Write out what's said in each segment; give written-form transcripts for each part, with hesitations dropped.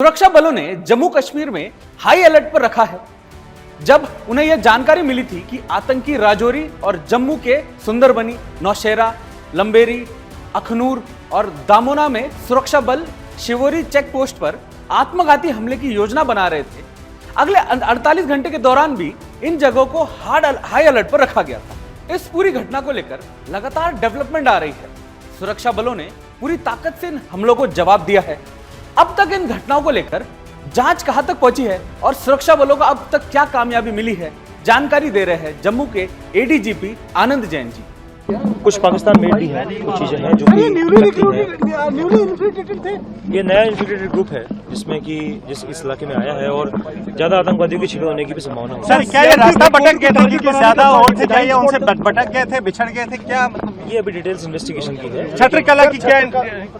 सुरक्षा बलों ने जम्मू कश्मीर में हाई अलर्ट पर रखा है जब उन्हें यह जानकारी मिली थी कि आतंकी राजौरी और जम्मू के सुंदरबनी, नौशेरा, लंबेरी, अखनूर और दामोना में सुरक्षा बल शिवोरी चेक पोस्ट पर आत्मघाती हमले की योजना बना रहे थे। अगले 48 घंटे के दौरान भी इन जगहों को हाई अलर्ट पर रखा गया था। इस पूरी घटना को लेकर लगातार डेवलपमेंट आ रही है। सुरक्षा बलों ने पूरी ताकत से इन हमलों को जवाब दिया है। अब तक इन घटनाओं को लेकर जांच कहां तक पहुंची है और सुरक्षा बलों को अब तक क्या कामयाबी मिली है, जानकारी दे रहे हैं जम्मू के एडीजीपी आनंद जैन जी। कुछ पाकिस्तान मेड भी है, कुछ चीजें हैं जो कि ये नया इन्फिल्ट्रेटेड ग्रुप है जिसमें कि जिस इस इलाके में आया है और ज्यादा आतंकवादियों की छिपे होने की भी संभावना है। सर, क्या ये रास्ता भटक गए थे कि ज्यादा और थे, क्या ये उनसे भटक गए थे, बिछड़ गए थे, क्या ये अभी डिटेल्स इन्वेस्टिगेशन की है। छत्रकला की क्या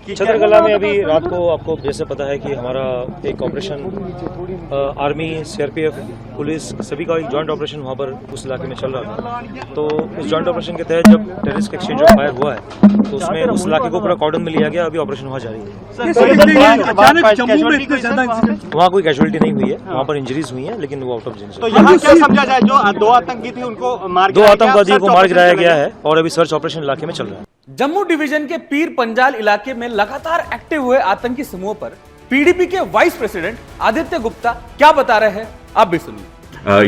छत्रकला में अभी रात को आपको जैसे पता है कि हमारा एक ऑपरेशन आर्मी, सीआरपीएफ, पुलिस सभी का एक जॉइंट ऑपरेशन वहां पर उस इलाके में चल रहा था। तो उस जॉइंट ऑपरेशन के तहत जब टेररिस्ट एक्सचेंज ऑफ फायर हुआ है तो उसमें उस इलाके को पूरा कॉर्डन में लिया गया। अभी ऑपरेशन वहां जारी है। वहाँ कोई कैजुअलिटी नहीं हुई है, वहाँ पर इंजरीज हुई है, लेकिन वो आउट ऑफ जेंस। तो यहाँ क्या समझा जाए, जो दो आतंकी थे उनको मार दो आतंकवादियों को मार गिराया गया है और अभी सर्च ऑपरेशन इलाके में चल रहा है। जम्मू डिवीजन के पीर पंजाल इलाके में लगातार एक्टिव हुए आतंकी समूह पर पीडीपी के वाइस प्रेसिडेंट आदित्य गुप्ता क्या बता रहे हैं, आप भी सुनिए।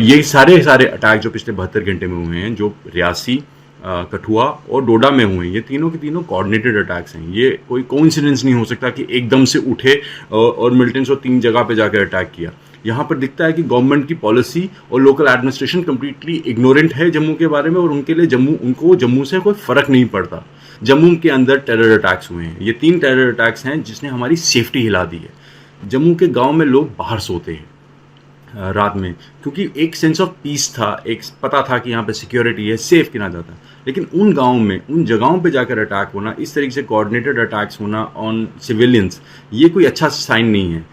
ये सारे अटैक जो पिछले 72 घंटे में हुए हैं, जो रियासी, कठुआ और डोडा में हुए हैं, ये तीनों के तीनों कोऑर्डिनेटेड अटैक्स हैं। ये कोई कोइंसिडेंस नहीं हो सकता कि एकदम से उठे और मिलिटेंट्स और 3 जगह पे जाकर अटैक किया। यहाँ पर दिखता है कि गवर्नमेंट की पॉलिसी और लोकल एडमिनिस्ट्रेशन कंप्लीटली इग्नोरेंट है जम्मू के बारे में और उनके लिए उनको जम्मू से कोई फर्क नहीं पड़ता। जम्मू के अंदर टेरर अटैक्स हुए हैं, ये 3 टेरर अटैक्स हैं जिसने हमारी सेफ्टी हिला दी है। जम्मू के गाँव में लोग बाहर सोते हैं रात में, क्योंकि एक सेंस ऑफ पीस था, एक पता था कि यहाँ पे सिक्योरिटी है, सेफ किया जाता। लेकिन उन गाँव में, उन जगहों पे जाकर अटैक होना, इस तरीके से कोऑर्डिनेटेड अटैक्स होना ऑन सिविलियंस, ये कोई अच्छा साइन नहीं है।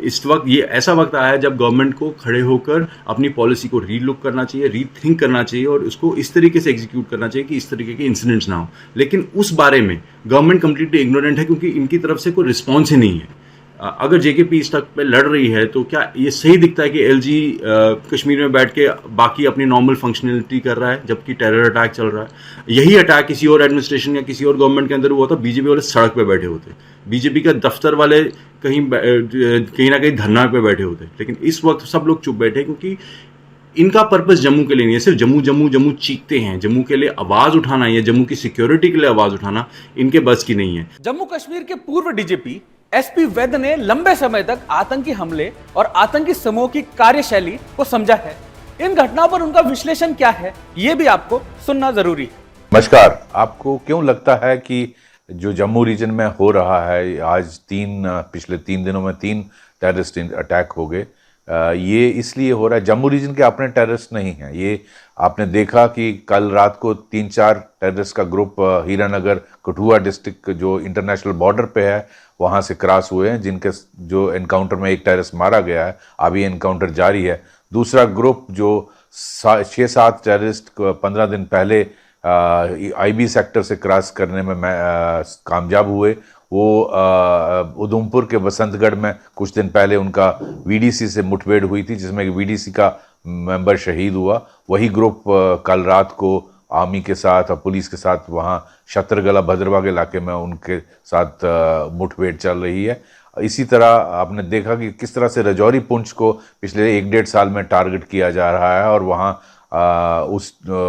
इस वक्त ये ऐसा वक्त आया है जब गवर्नमेंट को खड़े होकर अपनी पॉलिसी को रीलुक करना चाहिए, रीथिंक करना चाहिए और उसको इस तरीके से एग्जीक्यूट करना चाहिए कि इस तरीके के इंसिडेंट्स ना हो। लेकिन उस बारे में गवर्नमेंट कंप्लीटली इग्नोरेंट है, क्योंकि इनकी तरफ से कोई रिस्पॉन्स ही नहीं है। अगर जेकेपी इस तक पे लड़ रही है तो क्या ये सही दिखता है कि एलजी कश्मीर में बैठ के बाकी अपनी नॉर्मल फंक्शनलिटी कर रहा है जबकि टेरर अटैक चल रहा है? यही अटैक किसी और एडमिनिस्ट्रेशन या किसी और गवर्नमेंट के अंदर हुआ था, बीजेपी वाले सड़क पे बैठे होते, बीजेपी का दफ्तर वाले कहीं ना कहीं धरना पे बैठे होते। लेकिन इस वक्त सब लोग चुप बैठे क्योंकि इनका पर्पस जम्मू के लिए नहीं है। सिर्फ जम्मू जम्मू जम्मू चीखते हैं, जम्मू के लिए आवाज उठाना या जम्मू की सिक्योरिटी के लिए आवाज उठाना इनके बस की नहीं है। जम्मू कश्मीर के पूर्व डीजीपी एसपी वैद्य ने लंबे समय तक आतंकी हमले और आतंकी समूह की कार्यशैली को समझा है। इन घटनाओं पर उनका विश्लेषण क्या है, ये भी आपको सुनना जरूरी है। नमस्कार। आपको क्यों लगता है कि जो जम्मू रीजन में हो रहा है, आज पिछले 3 दिनों में 3 टेररिस्ट अटैक हो गए, ये इसलिए हो रहा है? जम्मू रीजन के अपने टेररिस्ट नहीं हैं। ये आपने देखा कि कल रात को 3-4 टेररिस्ट का ग्रुप हीरानगर, कठुआ डिस्ट्रिक्ट जो इंटरनेशनल बॉर्डर पे है, वहाँ से क्रॉस हुए हैं, जिनके जो एनकाउंटर में एक टेररिस्ट मारा गया है। अभी एनकाउंटर जारी है। दूसरा ग्रुप जो 6-7 टेररिस्ट 15 दिन पहले आईबी सेक्टर से क्रॉस करने में कामयाब हुए, वो उधमपुर के बसंतगढ़ में कुछ दिन पहले उनका वीडीसी से मुठभेड़ हुई थी जिसमें वीडीसी का मेंबर शहीद हुआ। वही ग्रुप कल रात को आर्मी के साथ और पुलिस के साथ वहाँ छत्रगला भद्रवाह के इलाके में उनके साथ मुठभेड़ चल रही है। इसी तरह आपने देखा कि किस तरह से राजौरी पुंछ को पिछले 1-1.5 साल में टारगेट किया जा रहा है और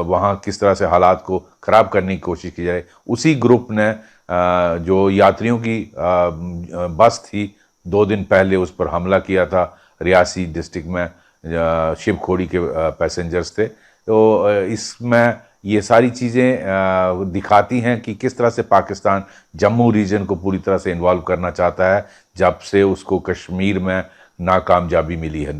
वहाँ किस तरह से हालात को ख़राब करने की कोशिश की जाए। उसी ग्रुप ने जो यात्रियों की बस थी 2 दिन पहले, उस पर हमला किया था। रियासी डिस्ट्रिक्ट में शिवखोड़ी के पैसेंजर्स थे। तो इसमें ये सारी चीज़ें दिखाती हैं कि किस तरह से पाकिस्तान जम्मू रीजन को पूरी तरह से इन्वॉल्व करना चाहता है जब से उसको कश्मीर में नाकामयाबी मिली है।